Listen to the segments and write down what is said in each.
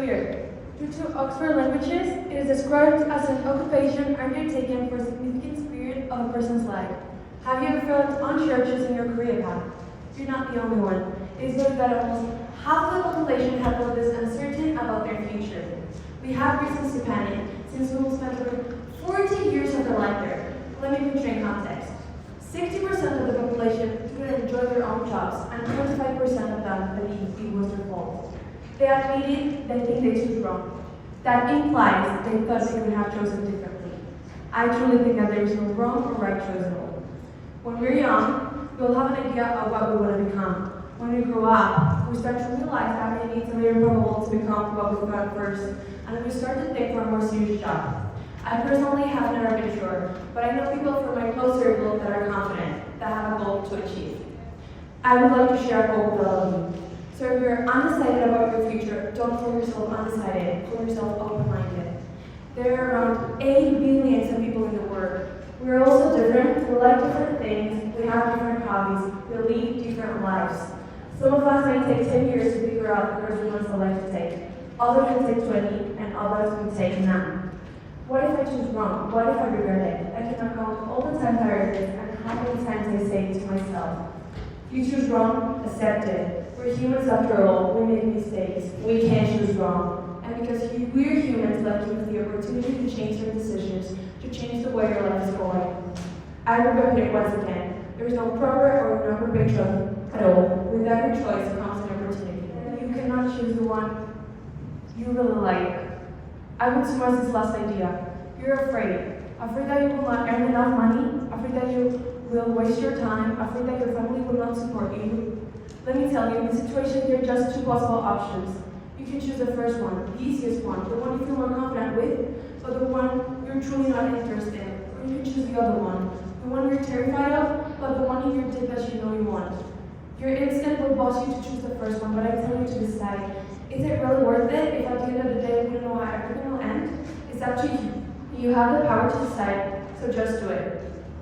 Career. Due to Oxford Languages, it is described as an occupation undertaken for a significant period of a person's life. Have you ever felt unsure choosing your career path? You're not the only one. It is believed that almost half the population have felt this uncertain about their future. We have reasons to panic, since we will spend over 40 years of their life there. Let me put you in context. 60% of the population do not enjoy their own jobs, and 25% of them believe it was their fault. They admitted they think they chose wrong. That implies they thought they would have chosen differently. I truly think that there is no wrong or right choice at all. When we're young, we'll have an idea of what we want to become. When we grow up, we start to realize that maybe it's a little improbable to become what we thought at first, and we start to think for a more serious job. I personally have never been sure, but I know people from my close circle that are confident, that have a goal to achieve. I would like to share a goal with all of you. So if you're undecided about your future, don't call yourself undecided, call yourself open-minded. There are around 8 billion people in the world. We're all so different, we like different things, we have different hobbies, we lead different lives. Some of us may take 10 years to figure out the person wants the life to take. Others will take 20, and others will take none. What if I choose wrong? What if I regret it? I cannot count all the times I heard this and how many times I say to myself, you choose wrong, accept it. We're humans after all, we make mistakes. We can't choose wrong. And because we're humans, that gives us the opportunity to change our decisions, to change the way your life is going. I will repeat it once again. There is no proper or no perfection at all. With every choice comes an opportunity. You cannot choose the one you really like. I would summarize this last idea. You're afraid. Afraid that you will not earn enough money. Afraid that you will waste your time. Afraid that your family will not support you. Let me tell you, in this situation, there are just 2 possible options. You can choose the first one, the easiest one, the one you feel more confident with, or the one you're truly not interested in. Or you can choose the other one, the one you're terrified of, but the one in your tip that you know you want. Your instinct will boss you to choose the first one, but I tell you to decide. Is it really worth it if at the end of the day we don't know how everything will end? It's up to you. You have the power to decide, so just do it.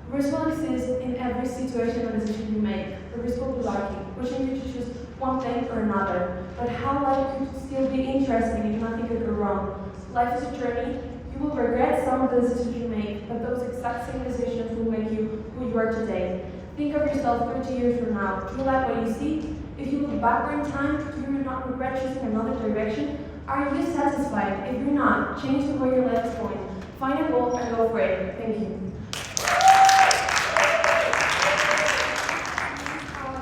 Risk will exist in every situation or decision you make. The risk will be lucky, pushing you to choose one thing or another. But how life could still be interesting if nothing could go wrong? Life is a journey. You will regret some of the decisions you make, but those exact same decisions will make you who you are today. Think of yourself 30 years from now. Do you like what you see? If you look backward in time, do you not regret choosing another direction? Are you satisfied? If you're not, change the way your life is going. Find a goal and go for it. Thank you.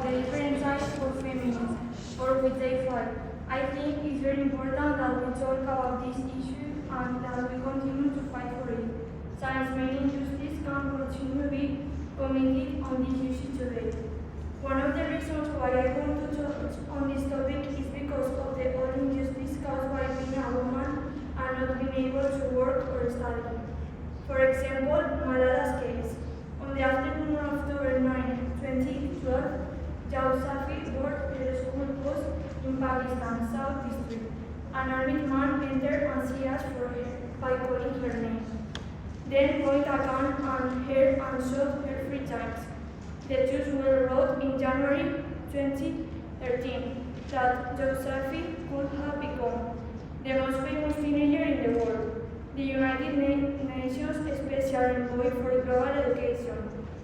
The different types of feminism, or we take part. I think it's very important that we talk about this issue and that we continue to fight for it. Since many injustices can continue to be committed on this issue today. One of the reasons why I want to talk on this topic is because of the old injustice caused by being a woman and not being able to work or study. For example, Malala's case. On the afternoon of October 9, 2012, Jausafi boarded a school bus in Pakistan's South District. An armed man entered and she asked for her by calling her name. Then pointed a gun at her and shot her 3 times. The news were wrote in January 2013 that Jausafi could have become the most famous teenager in the world. The United Nations Special Envoy for Global Education,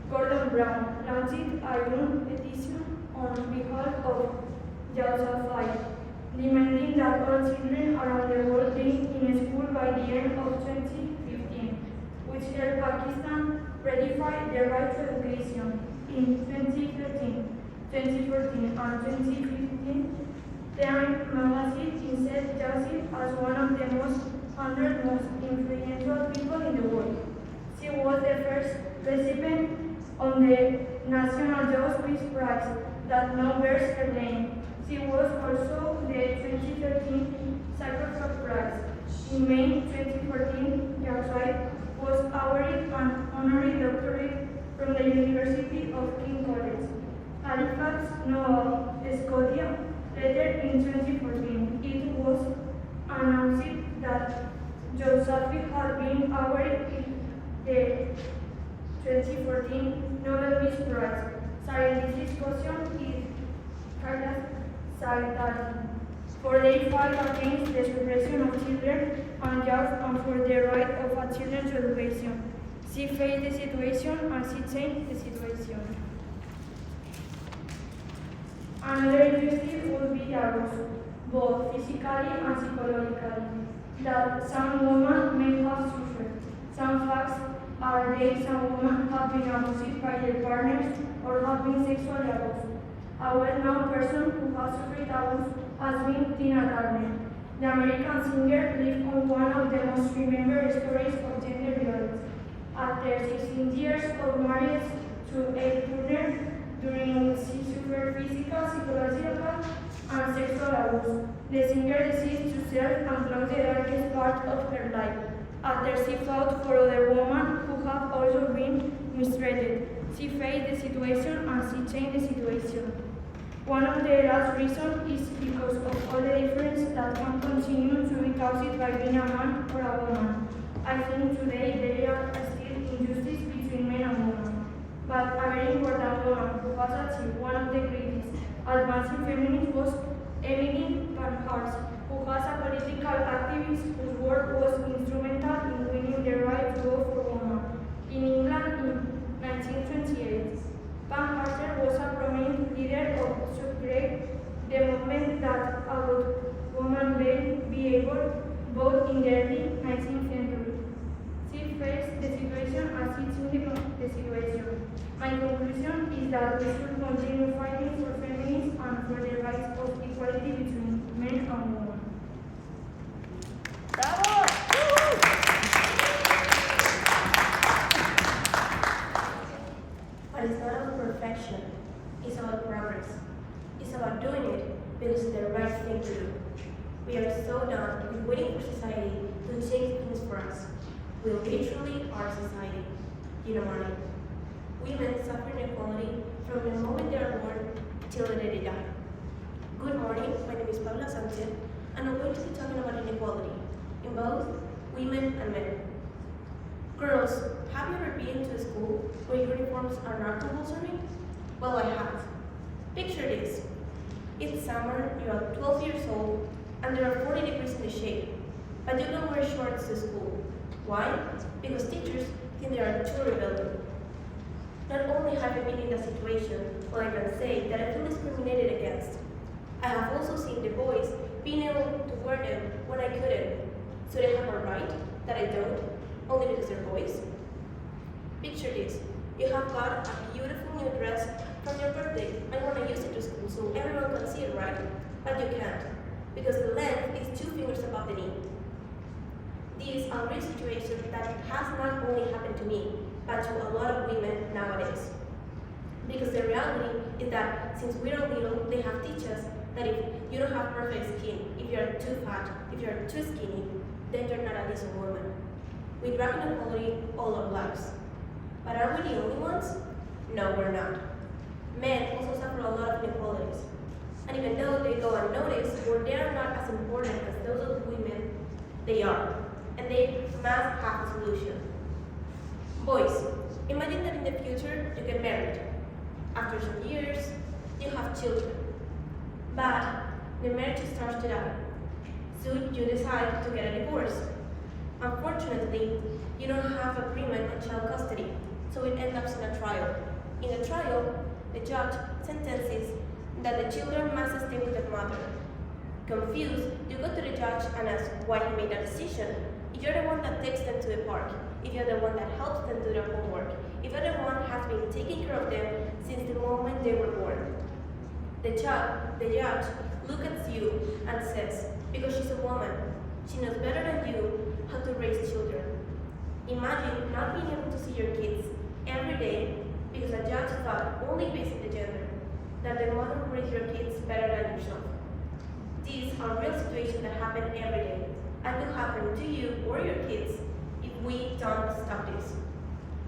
Gordon Brown, launched a young petition on behalf of Jausafi, demanding that all children around the world be in school by the end of 2015, which helped Pakistan ratify the right to education. In 2013, 2014, and 2015, Time magazine instead Jausafi as one of the most 100 most influential people in the world. She was the first recipient on the National Youth Peace Prize that now bears her name. She was also the 2013 Psychotherapy Prize. In May 2014, Jausafi was awarded an honorary doctorate from the University of King's College, Halifax, Nova Scotia. Later in 2014, it was announced that Jausafi had been awarded the 2014 Nobel Peace Prize. This discussion is Carlos Saitati for their fight against the suppression right of a children to education. She faced the situation and she changed the situation. Another injustice would be the abuse, both physically and psychologically, that some women may have suffered. Some facts are that some women have been abused by their partners or have been sexually abused. A well-known person who has suffered abuse has been Tina Turner. The American singer lived on one of the most remembered stories of gender violence. After 16 years of marriage to Ed Turner, during which she suffered physical, psychological, and sexual abuse, the singer decided to self-unplug the darkest part of her life. After she fought for other women who have also been mistreated, she faced the situation and she changed the situation. One of the last reasons is because of all the difference that can continue to be caused by being a man or a woman. I think today there are still injustice between men and women, but a very important woman who has achieved one of the greatest advances in feminism was Emily Pankhurst, who was a political activist whose work was instrumental in winning the right to vote for women in England in 1928. Pankhurst was a prominent leader of suffrage, the movement that allowed women to be able to vote in the early 19th century. She faced the situation and she changed the situation. My conclusion is that we should continue fighting for feminism and for the rights of equality between men and women. Bravo! But it's not about perfection, it's about progress. It's about doing it because it's the right thing to do. We are so done with waiting for society to change things for us. We literally are society. You know what? Women suffer inequality from the moment they are born till the day they die. Good morning, my name is Paula Sanchez, and I'm going to be talking about inequality in both women and men. Girls, have you ever been to a school where uniforms are not compulsory? Well, I have. Picture this. It's summer, you are 12 years old, and there are 40 degrees in the shade, but you don't wear shorts to school. Why? Because teachers think they are too rebellious. Not only have I been in that situation, but I can say that I feel discriminated against. I have also seen the boys being able to wear them when I couldn't. So they have a right that I don't, only because they're boys. Picture this. You have got a beautiful new dress from your birthday and want to use it to school so everyone can see it, right? But you can't, because the length is 2 fingers above the knee. This is a real situation that has not only happened to me, but to a lot of women nowadays. Because the reality is that since we are little, they have teach us that if you don't have perfect skin, if you're too fat, if you're too skinny, then you're not a decent woman. We drag inequality all our lives. But are we the only ones? No, we're not. Men also suffer a lot of inequalities. And even though they go unnoticed or they are not as important as those of women, they are. And they must have a solution. Boys, imagine that in the future you get married. After some years, you have children. But the marriage starts to die. So you decide to get a divorce. Unfortunately, you don't have agreement on child custody, so it ends up in a trial. In the trial, the judge sentences that the children must stay with their mother. Confused, you go to the judge and ask why he made that decision. If you're the one that takes them to the park, if you're the one that helps them do their homework, if you're the one has been taking care of them since the moment they were born. The judge looks at you and says, because she's a woman, she knows better than you how to raise children. Imagine not being able to see your kids every day because a judge thought, only based on the gender, that the mother will raise your kids better than yourself. These are real situations that happen every day and could happen to you or your kids if we don't stop this.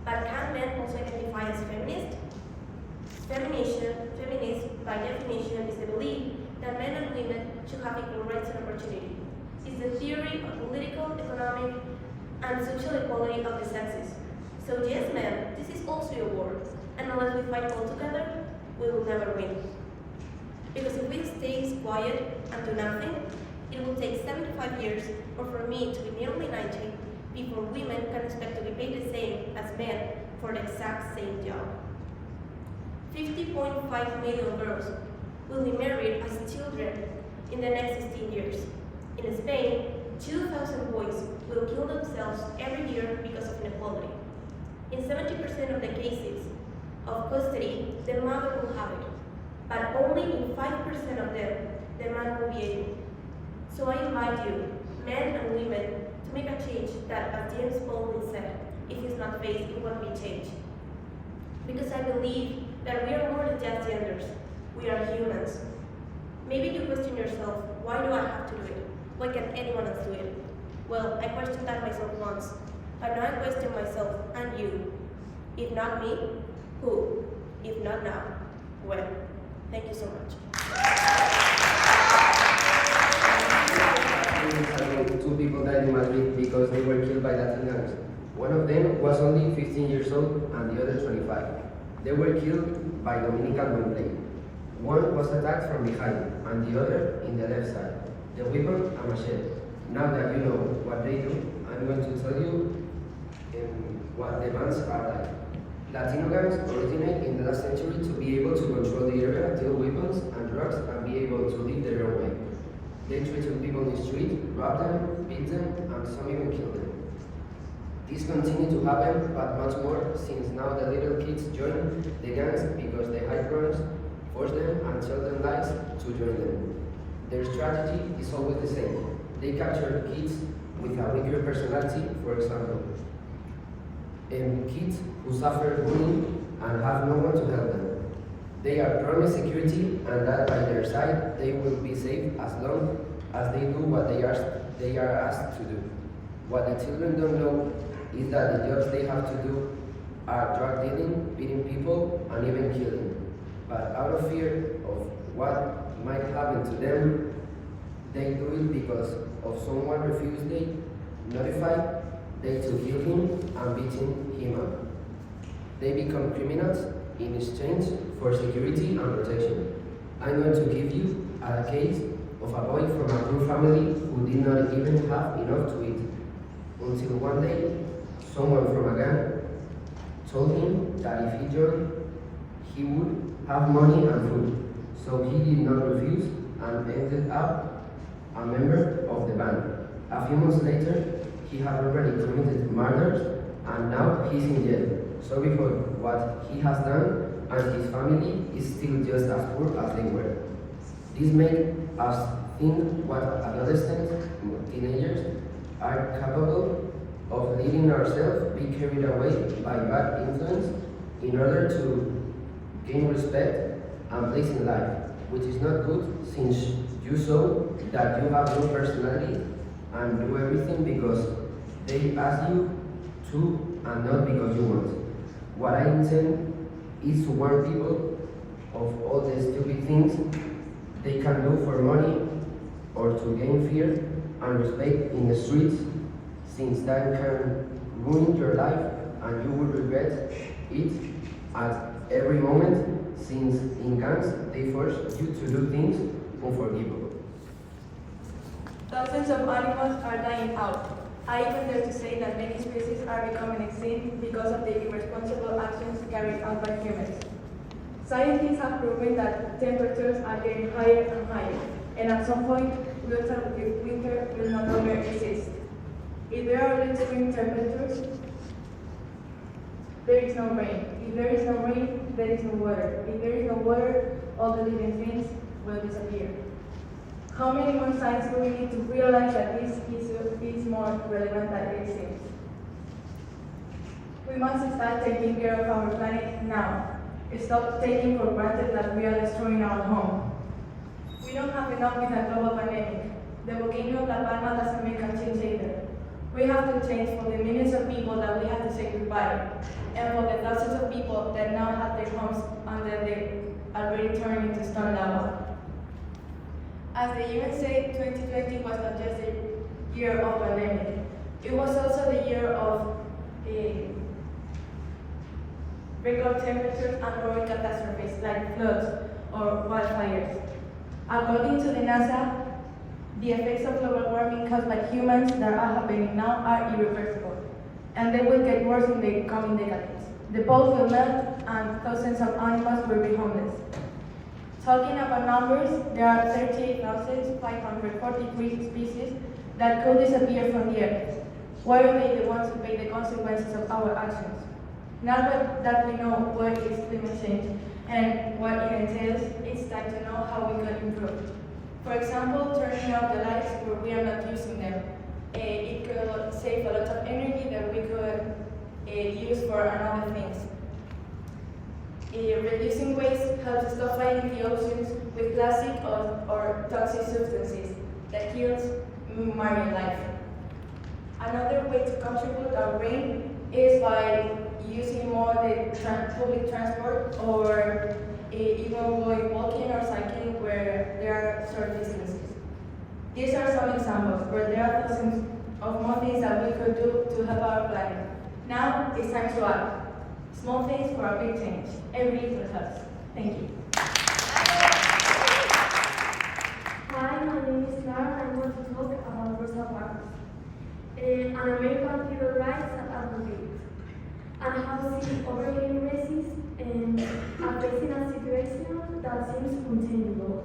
But can men also identify as feminist? Feminism, by definition, is the belief that men and women should have equal rights and opportunity. It's the theory of political, economic, and social equality of the sexes. So yes, men, this is also a war, and unless we fight all together, we will never win. Because if we stay quiet and do nothing, it will take 75 years, or for me to be nearly 90, before women can expect to be paid the same as men for the exact same job. 50.5 million girls will be married as children in the next 16 years. In Spain, 2,000 boys will kill themselves every year because of inequality. In 70% of the cases of custody, the mother will have it, but only in 5% of them, the man will be able. So I invite you, men and women, to make a change that, as James Baldwin said, if it's not faced, it won't be changed. Because I believe that we are more than just genders. We are humans. Maybe you question yourself, why do I have to do it? Why can't anyone else do it? Well, I questioned that myself once, but now I question myself and you. If not me, who? If not now, when? Thank you so much. Two people died in Madrid because they were killed by Latin gangs. One of them was only 15 years old and the other 25. They were killed by Dominican gunplay. One was attacked from behind and the other in the left side. The weapon, a machete. Now that you know what they do, I'm going to tell you what the bands are like. Latino gangs originate in the last century to be able to control the area, deal weapons and drugs, and be able to live their own way. They threaten people in the street, rob them, beat them, and some even kill them. This continues to happen, but much more since now the little kids join the gangs because the high crimes force them and tell them lies to join them. Their strategy is always the same. They capture kids with a weaker personality, for example. Kids who suffer bullying and have no one to help them. They are promised security and that by their side they will be safe as long as they do what they are asked to do. What the children don't know is that the jobs they have to do are drug dealing, beating people, and even killing. But out of fear of what might happen to them, they do it because of someone refused they notified they to kill him and beating him up. They become criminals in exchange for security and protection. I'm going to give you a case of a boy from a poor family who did not even have enough to eat. Until one day, someone from a gang told him that if he joined, he would have money and food. So he did not refuse and ended up a member of the band. A few months later, he had already committed murders and now he's in jail. Sorry for what he has done, and his family is still just as poor as they were. This makes us think what adolescents, teenagers, are capable of letting ourselves be carried away by bad influence in order to gain respect and place in life, which is not good since you show that you have no personality and do everything because they ask you to and not because you want. What I intend is to warn people of all the stupid things they can do for money or to gain fear and respect in the streets, since that can ruin your life and you will regret it at every moment, since in gangs they force you to do things unforgivable. Thousands of animals are dying out. I even dare to say that many species are becoming extinct because of the irresponsible actions carried out by humans. Scientists have proven that temperatures are getting higher and higher, and at some point, winter will no longer exist. If there are extreme temperatures, there is no rain. If there is no rain, there is no water. If there is no water, all the living things will disappear. How many more signs do we need to realize that this issue is more relevant than it seems? We must start taking care of our planet now. Stop taking for granted that we are destroying our home. We don't have enough with a global pandemic. The volcano of La Palma doesn't make a change either. We have to change for the millions of people that we have to say goodbye, and for the thousands of people that now have their homes under the already turned into stone lava. As the UN said, 2020 was not just a year of pandemic. It was also the year of record temperatures and growing catastrophes like floods or wildfires. According to the NASA, The effects of global warming caused by humans that are happening now are irreversible, and they will get worse in the coming decades. The poles will melt, and thousands of animals will be homeless. Talking about numbers, there are 38,543 species that could disappear from the earth. Why are they the ones who pay the consequences of our actions? Now that we know what is climate change and what it entails, it's time to know how we can improve. For example, turning off the lights where we are not using them. It could save a lot of energy that we could use for other things. Reducing waste helps stop fighting the oceans with plastic or toxic substances that kills marine life. Another way to contribute our rain is by using more the public transport or even going walking or cycling where there are short distances. These are some examples, but there are thousands of more things that we could do to help our planet. Now it's time to act. Small things for a big change. Every little helps. Thank you. Hi, my name is Clara and I want to talk about Rosa Parks, an American civil rights advocate, and how she overcame racism and facing a situation that seems untenable.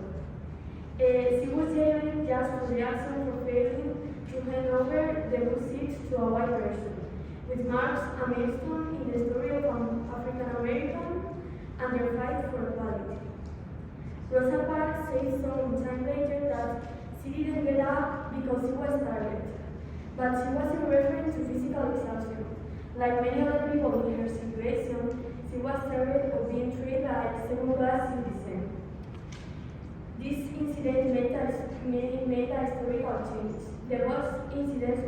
She was jailed just for the action for failing to hand over the receipts to a white person, which marks a milestone in the story of an African American and their fight for equality. Rosa Parks said some time later that she didn't get up because she was tired, but she wasn't referring to physical exhaustion. Like many other people in her situation, she was tired of being treated like a second-class citizen. This incident made a historical change. The Ross incident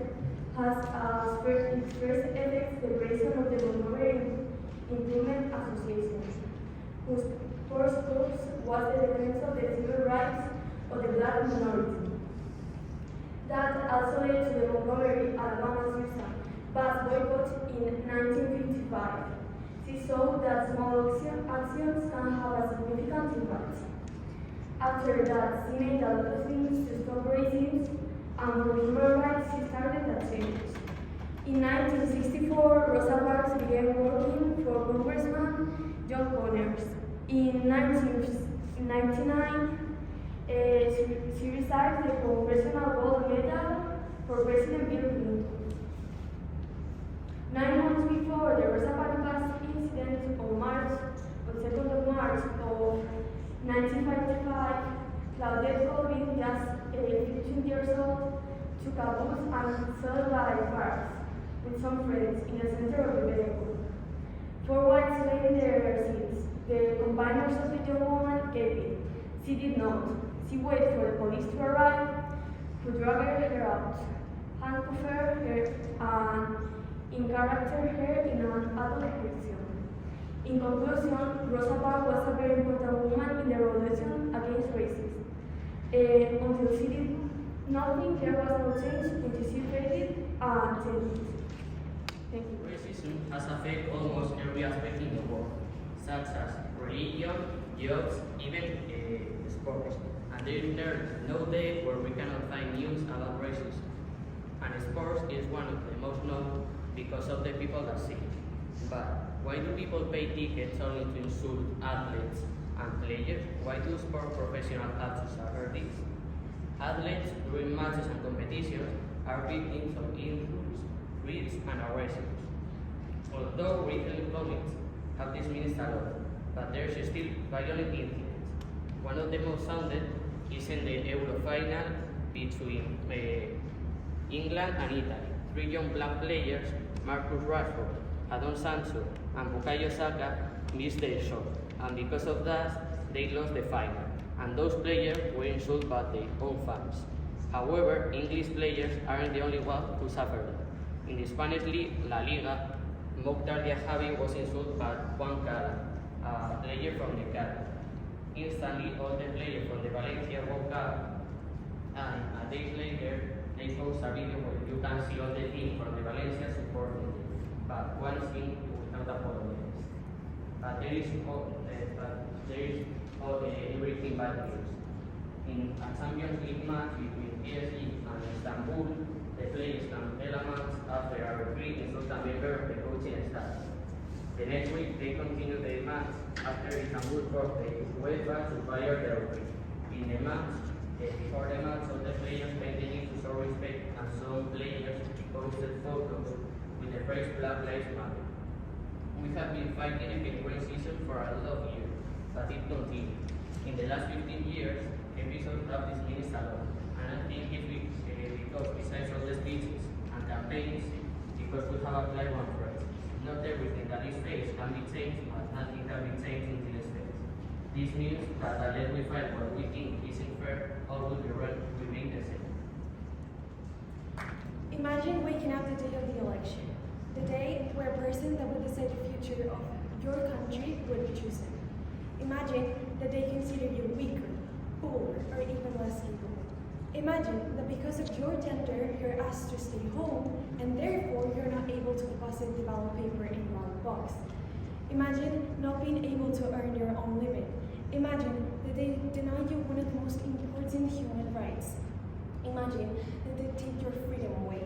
has as its first effect the creation of the Montgomery Improvement Association, whose first purpose was the defense of the civil rights of the black minority. That also led to the Montgomery, Alabama suicide bus boycott in 1955. She saw that small actions can have a significant impact. After that, she made a lot of things to stop racism, and for human rights, she started a change. In 1964, Rosa Parks began working for Congressman John Connors. In 1999, she received the Congressional Gold Medal for President Bill Clinton. 9 months before the Rosa Parks incident on 2nd of March of 1955, Claudette Colvin, just 15 years old, took a bus and sailed by Parks with some friends in the center of the vehicle. 4 whites lay in their seats. The companions of the young woman gave it. She did not. She waited for the police to arrive, who dragged her out, handcuffed her, and incarcerated her in an adult prison. In conclusion, Rosa Parks was a very important woman in the revolution against racism. Until she did nothing, there was no change until she faded and changed. Thank you. Racism has affected almost every aspect in the world, such as religion, jobs, even sports. And there is no day where we cannot find news about racism. And sports is one of the most known because of the people that see it. But why do people pay tickets only to insult athletes and players? Why do sport professionals have to suffer this? Athletes during matches and competitions are victims of injuries, risks, and arrests. Although written comics have diminished a lot, but there is still violent incidents. One of the most sounded is in the Euro final between England and Italy. 3 young black players, Marcus Rashford, Adon Sancho, and Bukayo Saka, missed their shot, and because of that, they lost the final. And those players were insulted by their own fans. However, English players aren't the only ones who suffered that. In the Spanish league, La Liga, Mokhtar Diahabi was insulted by Juan Cala, a player from the Cádiz. Instantly, all the players from the Valencia woke up, and a day later, they post a video where you can see all the team from the Valencia supporting them, but one team without apologies. But there is everything bad news. In a Champions League match between PSG and Istanbul, the players can tell a month after a referee insult a member of the coaching staff. The next week, they continue the match after Istanbul forced the UEFA to fire the referee. In the match, before the match, all the players paid the need to show respect, and some players posted photos with the phrase Black Lives Matter. We have been fighting against racism for a lot of years, but it continues. In the last 15 years, episodes have diminished a lot, and I think it's because besides all the speeches and campaigns, because we have applied one phrase. Not everything that is faced can be changed, but nothing can be changed until it's faced. This means that unless we fight what we think isn't fair, all will remain the same. Imagine waking up the day of the election, the day where a person that will decide the future of your country will be chosen. Imagine that they consider you weaker, poorer, or even less capable. Imagine that because of your gender, you're asked to stay home, and therefore you're not able to deposit the ballot paper in your box. Imagine not being able to earn your own living. Imagine that they deny you one of the most important human rights. Imagine that they take your freedom away.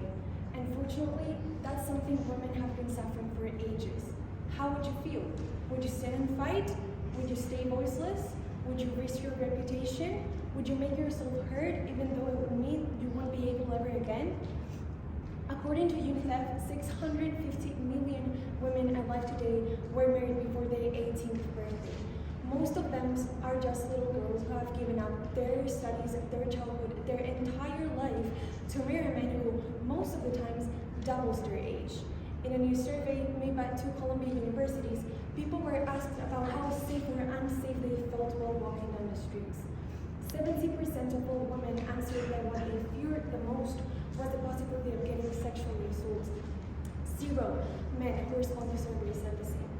Unfortunately, that's something women have been suffering for ages. How would you feel? Would you sit and fight? Would you stay voiceless? Would you risk your reputation? Would you make yourself heard even though it would mean you won't be able ever again? According to UNICEF, 650 million women alive today were married before their 18th birthday. Most of them are just little girls who have given up their studies, their childhood, their entire life to marry men who, most of the times, doubles their age. In a new survey made by 2 Columbia universities, people were asked about how safe or unsafe they felt while walking down the streets. 70% of all women answered that what they feared the most was the possibility of getting sexually assaulted. 0 men who responded to surveys said the same.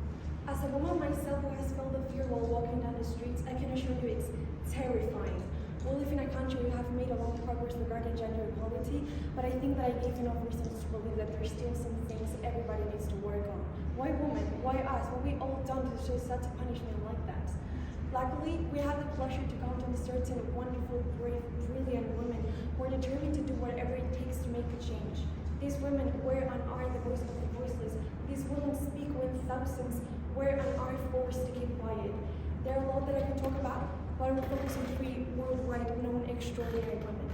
As a woman myself who has felt the fear while walking down the streets, I can assure you it's terrifying. We live in a country we have made a lot of progress regarding gender equality, but I think that I gave enough reasons to believe that there's still some things everybody needs to work on. Why women? Why us? What we all done to show such a punishment like that? Luckily, we have the pleasure to count on certain wonderful, brave, brilliant women who are determined to do whatever it takes to make a change. These women were and are the voice of the voiceless. These women speak when thousands were and are forced to keep quiet. There are a lot that I can talk about, but I will focus on 3 worldwide known extraordinary women.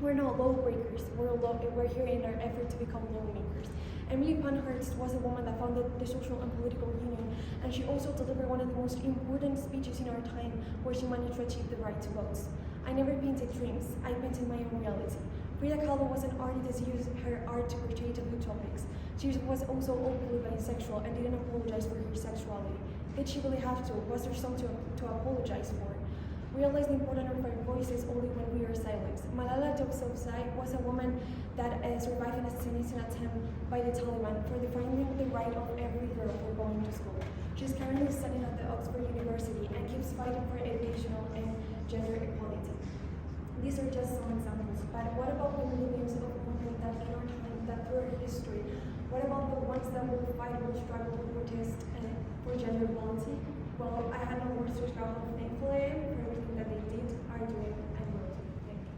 We're not lawbreakers, we're here in our effort to become lawmakers. Emily Pankhurst was a woman that founded the Social and Political Union, and she also delivered one of the most important speeches in our time where she managed to achieve the right to vote. I never painted dreams, I painted my own reality. Frida Kahlo was an artist that used her art to portray taboo topics. She was also openly bisexual and didn't apologize for her sexuality. Did she really have to? Was there something to apologize for? Realize the importance of our voices only when we are silent. Malala Yousafzai was a woman that survived an assassination attempt by the Taliban for defending the right of every girl for going to school. She's currently studying at the Oxford University and keeps fighting for educational and gender equality. These are just some examples, but what about the millions of women that in our time, that through our history, what about the ones that will fight, will struggle, will protest for gender equality? Well, I had no words to describe how thankful I am for everything that they did, are doing, and will do. Thank you.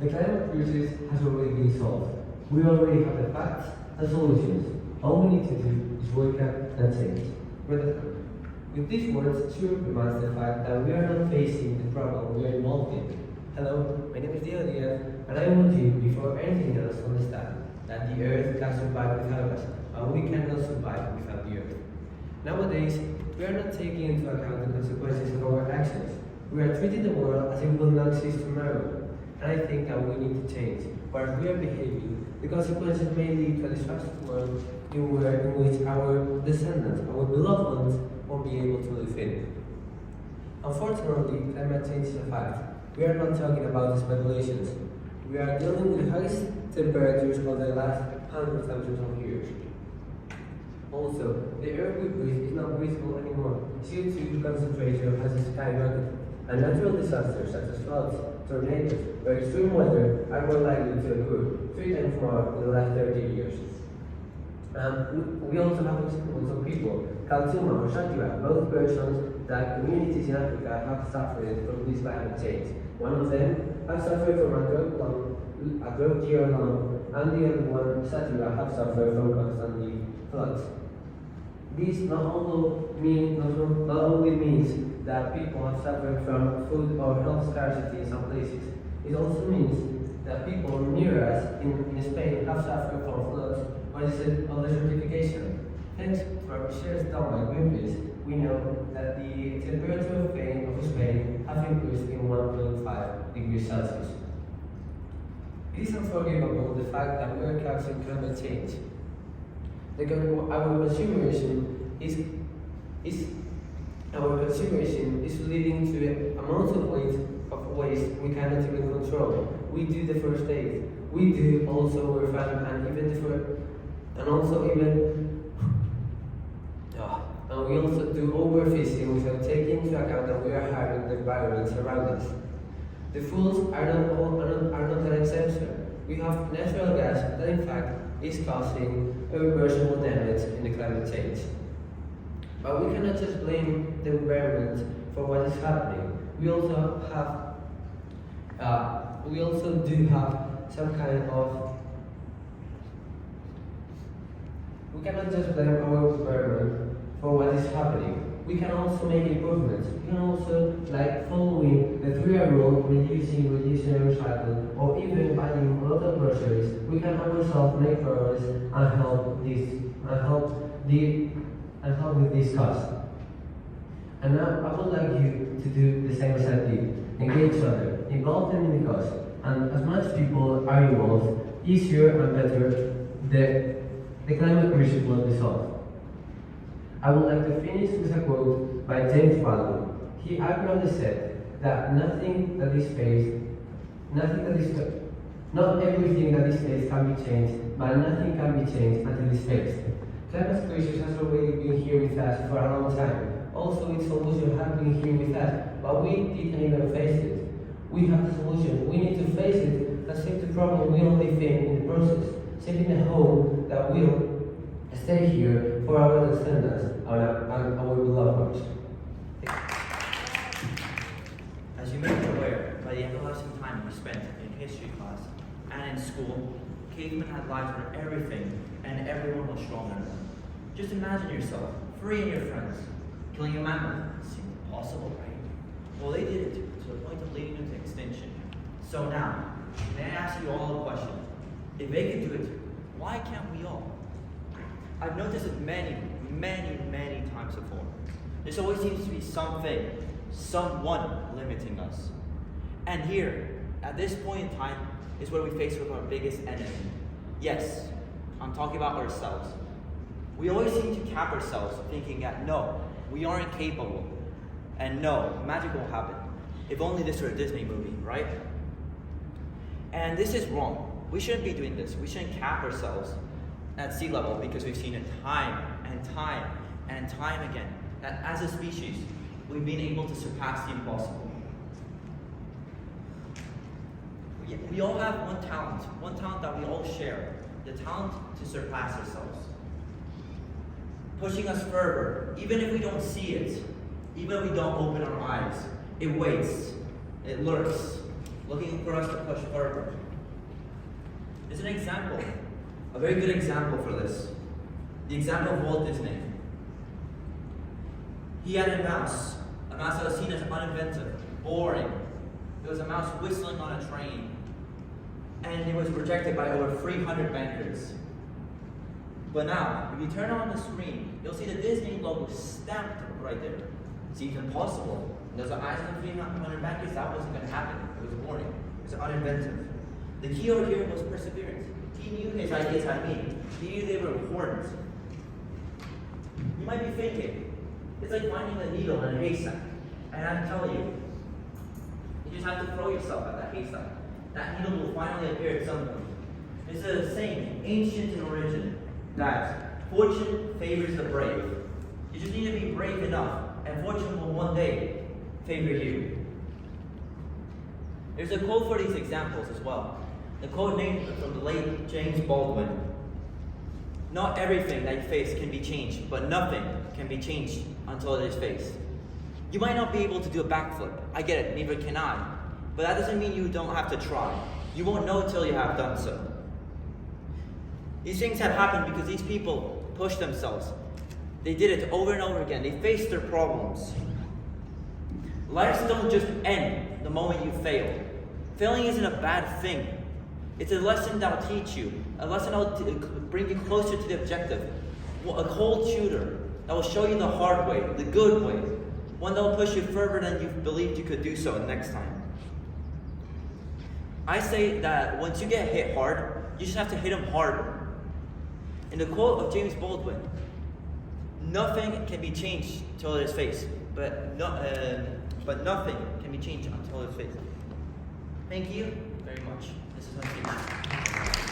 The climate crisis has already been solved. We already have the facts and solutions. All we need to do is wake up and change. With these words, Stuart reminds the fact that we are not facing the problem we are involved in. Hello, my name is Diego Diaz, and I want you, before anything else, to understand that the Earth can survive without us, and we cannot survive without the Earth. Nowadays, we are not taking into account the consequences of our actions. We are treating the world as if it will not exist tomorrow. And I think that we need to change. Whereas we are behaving, the consequences may lead to a disastrous world in which our descendants, our beloved ones, won't be able to live in. Unfortunately, climate change is a fact. We are not talking about speculations. We are dealing with the highest temperatures of the last 100,000 of years. Also, the air we breathe is not breathable anymore. CO2 concentration has skyrocketed, and natural disasters such as floods, tornadoes, or extreme weather are more likely to occur 3 times more in the last 30 years. We also have examples of people, Kaltuma or Shakira, both persons that communities in Africa have suffered from this climate change. One of them has suffered from a drought year long, and the other one, Satira, have suffered from constantly floods. This not only means that people have suffered from food or health scarcity in some places, it also means that people near us in Spain have suffered from floods or desertification. Thanks to our research done by Greenpeace, we know that the temperature of Spain has increased in 1.5 degrees Celsius. It is unforgivable the fact that we are causing climate change. Our consumerism is leading to amounts of waste we cannot even control. We do deforestation. We do also overfarming and we also do overfishing without taking into account that we are harming the environment around us. The foods are not an exception. We have natural gas that in fact is causing irreversible damage in the climate change. But we cannot just blame the environment for what is happening. We also do have some kind of. We cannot just blame our environment for what is happening. We can also make improvements. We can also, like following the 3R rule, reducing and recycle, or even buying local groceries, we can ourselves make progress and help with this cause. And now I would like you to do the same as I did. Engage others, involve them in the cause, and as much people are involved, easier and better the climate crisis will be solved. I would like to finish with a quote by James Baldwin. He accurately said that not everything that is faced can be changed, but nothing can be changed until it's faced. Climate crisis has already been here with us for a long time. Also, its solution has been here with us, but we didn't even face it. We have the solution. We need to face it and save the problem we only think in the process, saving the home that will stay here for our descendants and our beloved ones. As you may be aware, by the everlasting time we spent in history class and in school, cavemen had lives where everything and everyone was stronger than them. Just imagine yourself, free and your friends, killing a mammoth. It seemed impossible, right? Well, they did it to the point of leading them to extinction. So now, may I ask you all a question? If they could do it, why can't we all? I've noticed it many times before. There always seems to be something, someone limiting us. And here, at this point in time, is where we face with our biggest enemy. Yes, I'm talking about ourselves. We always seem to cap ourselves thinking that no, we aren't capable. And no, magic will happen. If only this were a Disney movie, right? And this is wrong. We shouldn't be doing this. We shouldn't cap ourselves at sea level because we've seen it time and time again that as a species, we've been able to surpass the impossible. We all have one talent that we all share, the talent to surpass ourselves. Pushing us further, even if we don't see it, even if we don't open our eyes, it waits, it lurks, looking for us to push further. There's an example, a very good example for this. The example of Walt Disney. He had a mouse that was seen as uninventive, boring. It was a mouse whistling on a train. And it was rejected by over 300 bankers. But now, if you turn on the screen, you'll see the Disney logo stamped right there. It seems impossible. There's an eyes on 300 bankers, that wasn't going to happen. It was boring. It was uninventive. The key over here was perseverance. He knew his ideas had meaning. He knew they were important. You might be thinking, it's like finding a needle in a haystack. And I'm telling you, you just have to throw yourself at that haystack. That needle will finally appear at some point. It's a saying, ancient in origin, that fortune favors the brave. You just need to be brave enough, and fortune will one day favor you. There's a quote for these examples as well. The quote named from the late James Baldwin. Not everything that you face can be changed, but nothing can be changed until it is faced. You might not be able to do a backflip. I get it, neither can I. But that doesn't mean you don't have to try. You won't know till you have done so. These things have happened because these people pushed themselves. They did it over and over again. They faced their problems. Lives don't just end the moment you fail. Failing isn't a bad thing. It's a lesson that will teach you. A lesson that will bring you closer to the objective. A cold tutor that will show you the hard way, the good way. One that will push you further than you believed you could do so next time. I say that once you get hit hard, you just have to hit them harder. In the quote of James Baldwin, nothing can be changed until it is faced, but nothing can be changed until it is faced. Thank you very much. This is my speech.